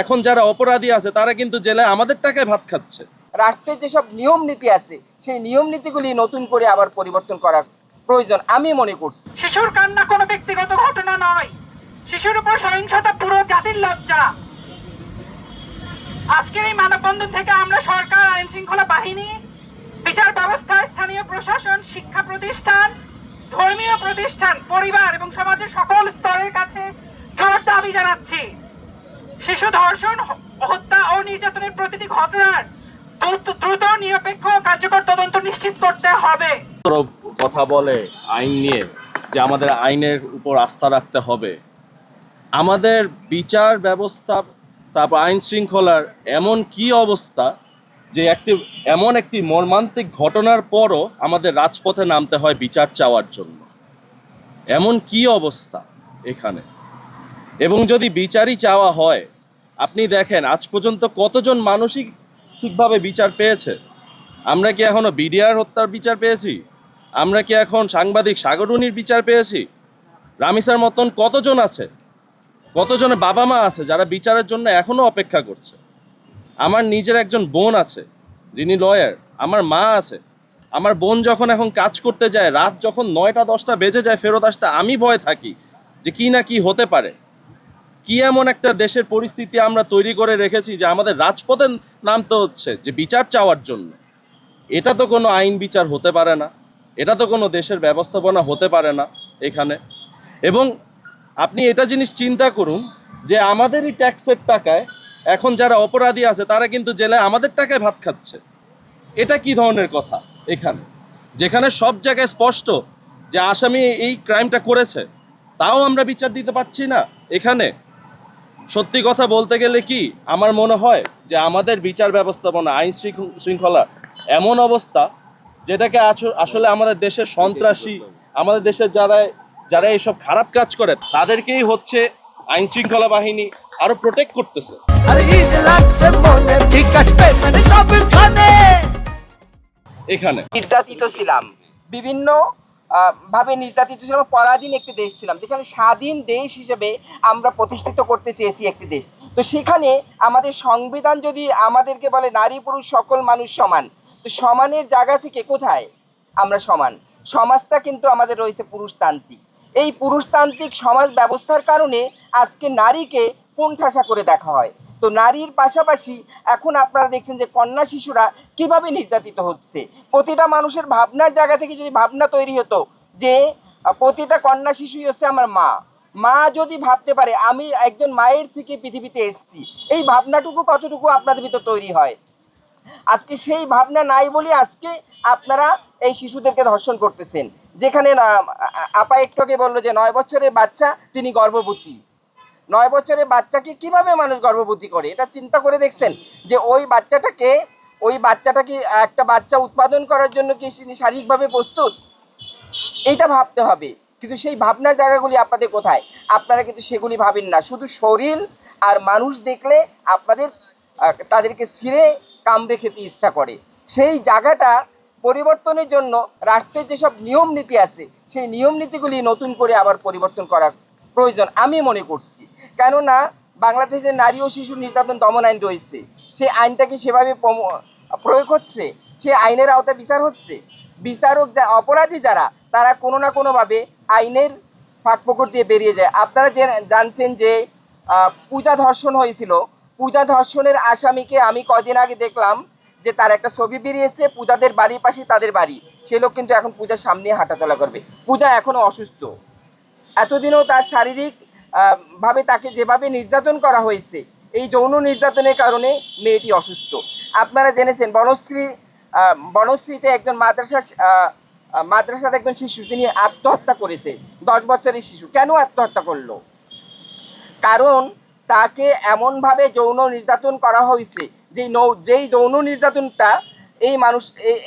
এখন যারা অপরাধী আছে তারা কিন্তু জেলায় আমাদের টাকায় ভাত খাচ্ছে। রাষ্ট্রের যেসব নিয়ম নীতি আছে সেই নিয়ম নীতিগুলি নতুন করে আবার পরিবর্তন করার প্রয়োজন আমি মনে করছি। শিশুর কান্না কোনো ব্যক্তিগত ঘটনা নয়, শিশুর উপর সহিংসতা পুরো জাতির লজ্জা। আজকের এই মানববন্ধন থেকে আমরা সরকার, আইন শৃঙ্খলা বাহিনী, বিচার ব্যবস্থা, স্থানীয় প্রশাসন, শিক্ষা প্রতিষ্ঠান, ধর্মীয় প্রতিষ্ঠান, পরিবার এবং সমাজের সকল স্তরের কাছে জোর দাবি জানাচ্ছি, শিশু ধর্ষণ, হত্যা ও নির্যাতনের প্রতিটি ঘটনার দ্রুত, নিরপেক্ষ ও কার্যকর তদন্ত নিশ্চিত করতে হবে। কথা বলে আইন নিয়ে যে আমাদের আইনের উপর আস্থা রাখতে হবে, আমাদের বিচার ব্যবস্থা তারপর আইন শৃঙ্খলার এমন কি অবস্থা যে এমন একটি মর্মান্তিক ঘটনার পরও আমাদের রাজপথে নামতে হয় বিচার চাওয়ার জন্য। এমন কি অবস্থা এখানে, এবং যদি বিচারই চাওয়া হয়, আপনি দেখেন আজ পর্যন্ত কতজন মানুষই ঠিকভাবে বিচার পেয়েছে। আমরা কি এখনো বিডিআর হত্যার বিচার পেয়েছি? আমরা কি এখন সাংবাদিক সাগরুনির বিচার পেয়েছি? রামিসার মতন কতজন আছে, কতজনের বাবা মা আছে যারা বিচারের জন্য এখনো অপেক্ষা করছে। আমার নিজের একজন বোন আছে যিনি লয়ার, আমার মা আছে। আমার বোন যখন এখন কাজ করতে যায়, রাত যখন 9টা-10টা বেজে যায় ফেরত আসতে, আমি ভয় থাকি যে কি না কি হতে পারে। কি এমন একটা দেশের পরিস্থিতি আমরা তৈরি করে রেখেছি যে আমাদের রাজপথে নামতে হচ্ছে যে বিচার চাওয়ার জন্য। এটা তো কোনো আইন বিচার হতে পারে না, এটা তো কোনো দেশের ব্যবস্থাপনা হতে পারে না এখানে। এবং আপনি এটা জিনিস চিন্তা করুন যে আমাদেরই ট্যাক্সের টাকায় এখন যারা অপরাধী আছে তারা কিন্তু জেলায় আমাদের টাকায় ভাত খাচ্ছে। এটা কি ধরনের কথা এখানে, যেখানে সব জায়গায় স্পষ্ট যে আসামি এই ক্রাইমটা করেছে, তাও আমরা বিচার দিতে পারছি না এখানে। সত্যি কথা বলতে গেলে কি আমার মনে হয় যে আমাদের বিচার ব্যবস্থাপনা, আইন শৃঙ্খলা এমন অবস্থা যেটাকে আসলে আমাদের দেশের সন্ত্রাসী, আমাদের দেশের যারা এইসব খারাপ কাজ করে তাদেরকেই হচ্ছে আইন শৃঙ্খলা বাহিনী আরো প্রোটেক্ট করতেছে। এখানে নির্যাতিত ছিলাম, বিভিন্ন ভাবে নির্যাতিত ছিলাম, পরাধীন একটি দেশ ছিলাম, যেখানে স্বাধীন দেশ হিসেবে আমরা প্রতিষ্ঠিত করতে চেয়েছি একটি দেশ। তো সেখানে আমাদের সংবিধান যদি আমাদেরকে বলে নারী পুরুষ সকল মানুষ সমান, তো সমানের জায়গা থেকে কোথায় আমরা সমান? সমাজটা কিন্তু আমাদের রয়েছে পুরুষতান্ত্রিক। এই পুরুষতান্ত্রিক সমাজ ব্যবস্থার কারণে আজকে নারীকে কোণঠাসা করে দেখা হয়। তো নারীর পাশাপাশি এখন আপনারা দেখছেন যে কন্যা শিশুরা কিভাবে নির্যাতিত হচ্ছে। প্রতিটা মানুষের ভাবনার জায়গা থেকে যদি ভাবনা তৈরি হতো যে প্রতিটা কন্যা শিশুই হচ্ছে আমার মা, মা যদি ভাবতে পারে আমি একজন মায়ের থেকে পৃথিবীতে এসেছি, এই ভাবনাটুকু কতটুকু আপনাদের ভিতর তৈরি হয়? আজকে সেই ভাবনা নাই বলে আজকে আপনারা এই শিশুদেরকে ধর্ষণ করতেছেন। যেখানে আপা একটু আগে বললো যে 9 বছরের বাচ্চা তিনি গর্ভবতী। 9 বছরের বাচ্চাকে কিভাবে মানুষ গর্ভবতী করে? এটা চিন্তা করে দেখছেন যে ওই বাচ্চাটাকে একটা বাচ্চা উৎপাদন করার জন্য কি তিনি শারীরিকভাবে প্রস্তুত? এইটা ভাবতে হবে। কিন্তু সেই ভাবনার জায়গাগুলি আপনাদের কোথায়? আপনারা কিন্তু সেগুলি ভাবেন না। শুধু শরীর আর মানুষ দেখলে আপনাদের তাদেরকে ছিঁড়ে কামড়ে খেতে ইচ্ছা করে। সেই জায়গাটা পরিবর্তনের জন্য রাষ্ট্রের যেসব নিয়ম নীতি আছে সেই নিয়ম নীতিগুলি নতুন করে আবার পরিবর্তন করার প্রয়োজন আমি মনে করছি। কেননা বাংলাদেশের নারী ও শিশু নির্যাতন দমন আইন রয়েছে, সেই আইনটাকে সেভাবে প্রয়োগ হচ্ছে, সে আইনের আওতায় বিচার হচ্ছে। বিচারক অপরাধী যারা তারা কোনো না কোনোভাবে আইনের ফাঁকফোকর দিয়ে বেরিয়ে যায়। আপনারা জানছেন যে পূজা ধর্ষণ হয়েছিল। পূজা ধর্ষণের আসামিকে আমি কদিন আগে দেখলাম যে তার একটা ছবি বেরিয়েছে, পূজাদের বাড়ির পাশে তাদের বাড়ি। সে লোক কিন্তু এখন পূজার সামনে হাঁটাচলা করবে। পূজা এখনও অসুস্থ। এতদিনও তার শারীরিক ভাবে তাকে যেভাবে নির্যাতন করা হয়েছে, এই যৌন নির্যাতনের কারণে মেয়েটি অসুস্থ। আপনারা জেনেছেন বনশ্রীতে একজন মাদ্রাসার একজন শিশু তিনি আত্মহত্যা করেছে। 10 বছরের শিশু কেন আত্মহত্যা করলো? কারণ তাকে এমনভাবে যৌন নির্যাতন করা হয়েছে যেই যৌন নির্যাতনটা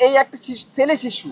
এই একটা ছেলে শিশু